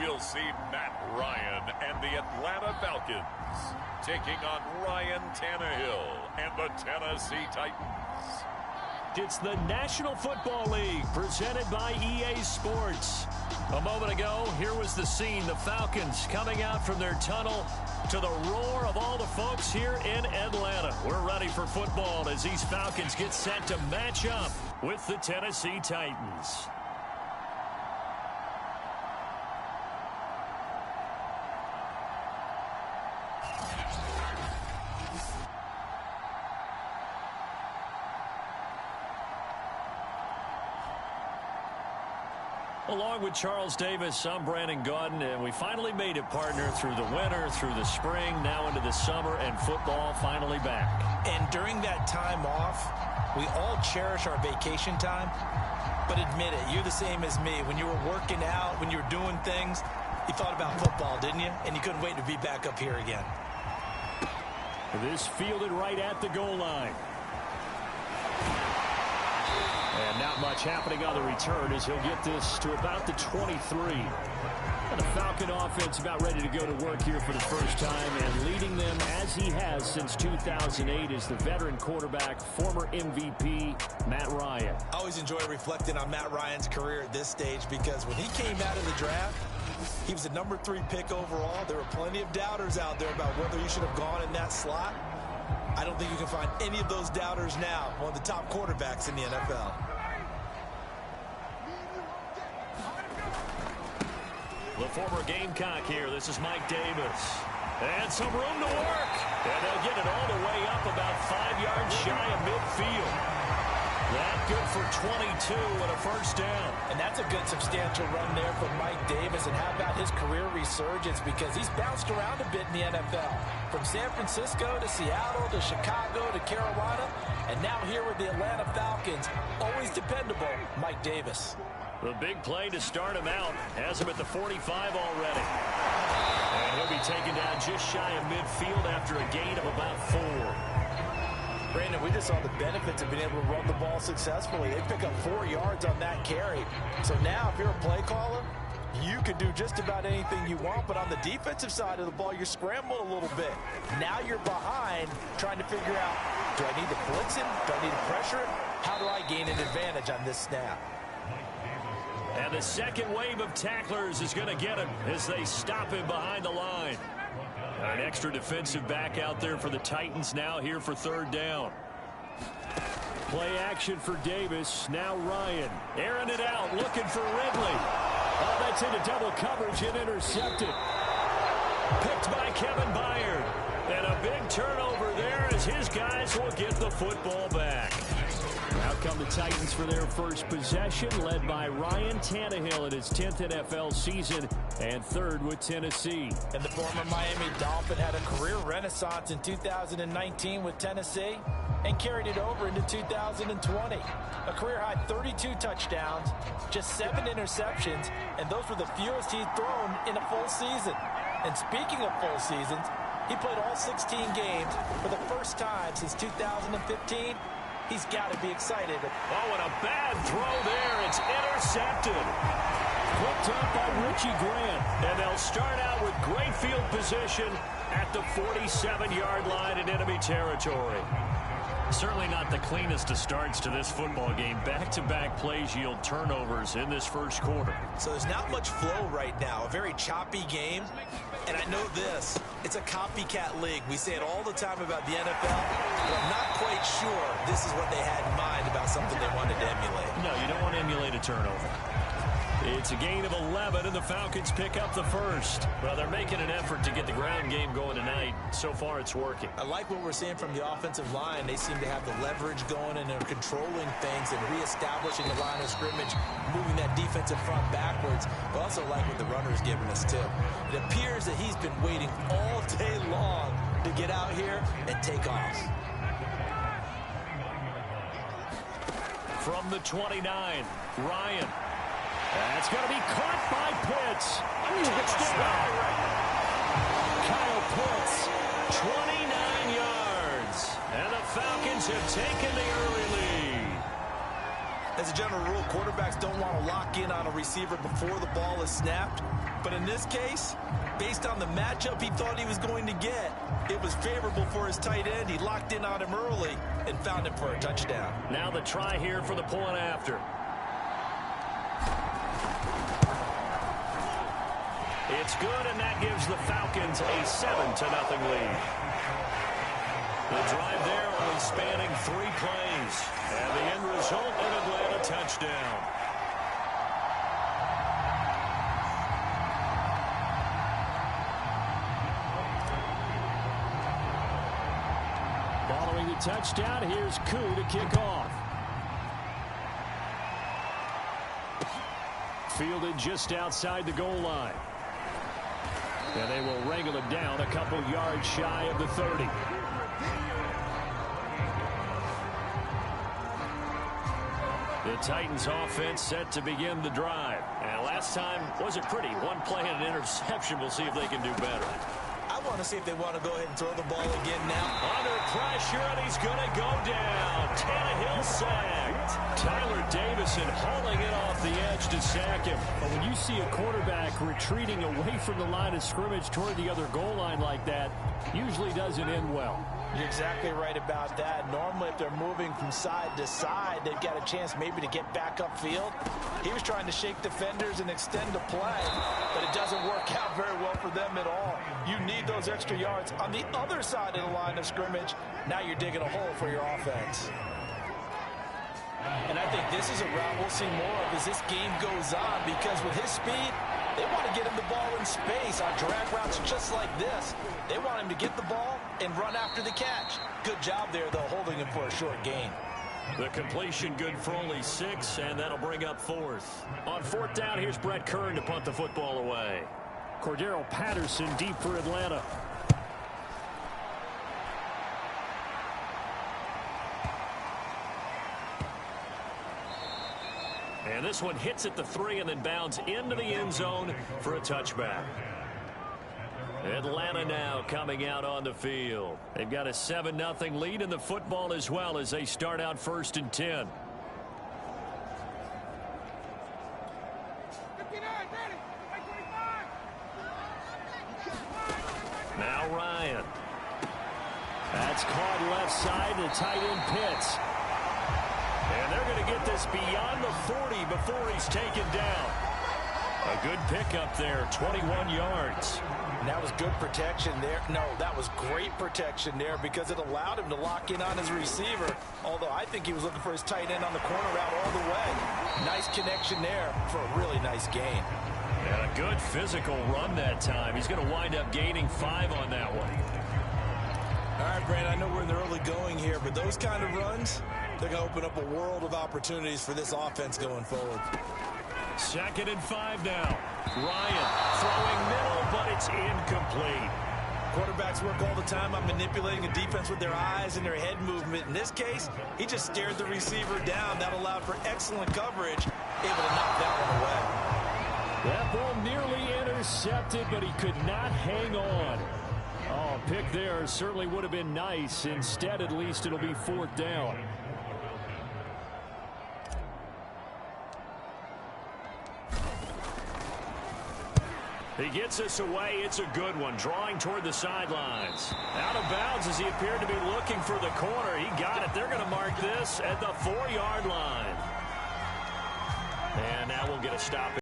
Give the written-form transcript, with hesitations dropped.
we'll see Matt Ryan and the Atlanta Falcons taking on Ryan Tannehill and the Tennessee Titans. It's the National Football League presented by EA Sports. A moment ago, here was the scene. The Falcons coming out from their tunnel to the roar of all the folks here in Atlanta. We're ready for football as these Falcons get set to match up with the Tennessee Titans. Along with Charles Davis, I'm Brandon Gaudin, and we finally made it, partner, through the winter, through the spring, now into the summer, and football finally back. And during that time off, we all cherish our vacation time. But admit it, you're the same as me. When you were working out, when you were doing things, you thought about football, didn't you? And you couldn't wait to be back up here again. This fielded right at the goal line. And not much happening on the return as he'll get this to about the 23. And the Falcon offense about ready to go to work here for the first time, and leading them as he has since 2008 is the veteran quarterback, former MVP, Matt Ryan. I always enjoy reflecting on Matt Ryan's career at this stage because when he came out of the draft, he was a number 3 pick overall. There were plenty of doubters out there about whether he should have gone in that slot. I don't think you can find any of those doubters now. One of the top quarterbacks in the NFL. The former Gamecock here. This is Mike Davis. And some room to work. And they'll get it all the way up about 5 yards shy of midfield. That good for 22 and a first down. And that's a good substantial run there for Mike Davis. And how about his career resurgence? Because he's bounced around a bit in the NFL. From San Francisco to Seattle to Chicago to Carolina. And now here with the Atlanta Falcons. Always dependable, Mike Davis. The big play to start him out has him at the 45 already. And he'll be taken down just shy of midfield after a gain of about 4. Brandon, we just saw the benefits of being able to run the ball successfully. They pick up 4 yards on that carry. So now if you're a play caller, you can do just about anything you want. But on the defensive side of the ball, you're scrambling a little bit. Now you're behind trying to figure out, do I need to blitz him? Do I need to pressure him? How do I gain an advantage on this snap? And the second wave of tacklers is going to get him as they stop him behind the line. An extra defensive back out there for the Titans now here for third down. Play action for Davis. Now Ryan airing it out, looking for Ridley. Oh, that's into double coverage and intercepted. Picked by Kevin Byard. And a big turnover there as his guys will get the football back. Out come the Titans for their first possession, led by Ryan Tannehill in his 10th NFL season and third with Tennessee. And the former Miami Dolphin had a career renaissance in 2019 with Tennessee and carried it over into 2020. A career-high 32 touchdowns, just 7 interceptions, and those were the fewest he'd thrown in a full season. And speaking of full seasons, he played all 16 games for the first time since 2015. He's got to be excited. Oh, and a bad throw there. It's intercepted. Picked up by Richie Grant. And they'll start out with great field position at the 47-yard line in enemy territory. Certainly not the cleanest of starts to this football game. Back-to-back plays yield turnovers in this first quarter. So there's not much flow right now. A very choppy game. And I know this, it's a copycat league. We say it all the time about the NFL, but I'm not quite sure this is what they had in mind about something they wanted to emulate. No, you don't want to emulate a turnover. It's a gain of 11, and the Falcons pick up the first. Well, they're making an effort to get the ground game going tonight. So far, it's working. I like what we're seeing from the offensive line. They seem to have the leverage going, and they're controlling things and reestablishing the line of scrimmage, moving that defensive front backwards. But also like what the runner's giving us, too. It appears that he's been waiting all day long to get out here and take off. From the 29, Ryan. That's going to be caught by Pitts. Touchdown. Kyle Pitts, 29 yards. And the Falcons have taken the early lead. As a general rule, quarterbacks don't want to lock in on a receiver before the ball is snapped. But in this case, based on the matchup he thought he was going to get, it was favorable for his tight end. He locked in on him early and found him for a touchdown. Now the try here for the point after. It's good, and that gives the Falcons a 7-0 lead. The drive there only spanning 3 plays. And the end result, an Atlanta touchdown. Following the touchdown, here's Koo to kick off. Fielded just outside the goal line. And they will wrangle it down a couple yards shy of the 30. The Titans offense set to begin the drive. And last time wasn't pretty. One play and an interception. We'll see if they can do better. I want to see if they want to go ahead and throw the ball again now. Under pressure, and he's going to go down. Tannehill sacked. Tyler Davison hauling it off the edge to sack him. But when you see a quarterback retreating away from the line of scrimmage toward the other goal line like that, usually doesn't end well. You're exactly right about that. Normally, if they're moving from side to side, they've got a chance maybe to get back upfield. He was trying to shake defenders and extend the play, but it doesn't work out very well for them at all. You need those extra yards on the other side of the line of scrimmage. Now you're digging a hole for your offense. And I think this is a route we'll see more of as this game goes on, because with his speed, they want to get him the ball in space on drag routes just like this. They want him to get the ball and run after the catch. Good job there, though, holding him for a short gain. The completion good for only 6, and that'll bring up 4th. On 4th down, here's Brett Kern to punt the football away. Cordero Patterson deep for Atlanta. And this one hits at the 3 and then bounds into the end zone for a touchback. Atlanta now coming out on the field. They've got a 7-0 lead in the football as well as they start out 1st and 10. Now Ryan. That's caught left side. The tight end Pitts. And they're going to get this beyond the 40 before he's taken down. A good pickup there, 21 yards. And that was good protection there. No, that was great protection there because it allowed him to lock in on his receiver, although I think he was looking for his tight end on the corner route all the way. Nice connection there for a really nice gain. And a good physical run that time. He's going to wind up gaining 5 on that one. All right, Brandon, I know we're in the early going here, but those kind of runs, they're going to open up a world of opportunities for this offense going forward. 2nd and 5 now. Ryan throwing middle, but it's incomplete. Quarterbacks work all the time on manipulating a defense with their eyes and their head movement. In this case, he just stared the receiver down. That allowed for excellent coverage, able to knock that one away. That ball nearly intercepted, but he could not hang on. Oh, a pick there certainly would have been nice. Instead, at least, it'll be 4th down. He gets us away. It's a good one. Drawing toward the sidelines. Out of bounds as he appeared to be looking for the corner. He got it. They're going to mark this at the 4-yard line. And now we'll get a stop.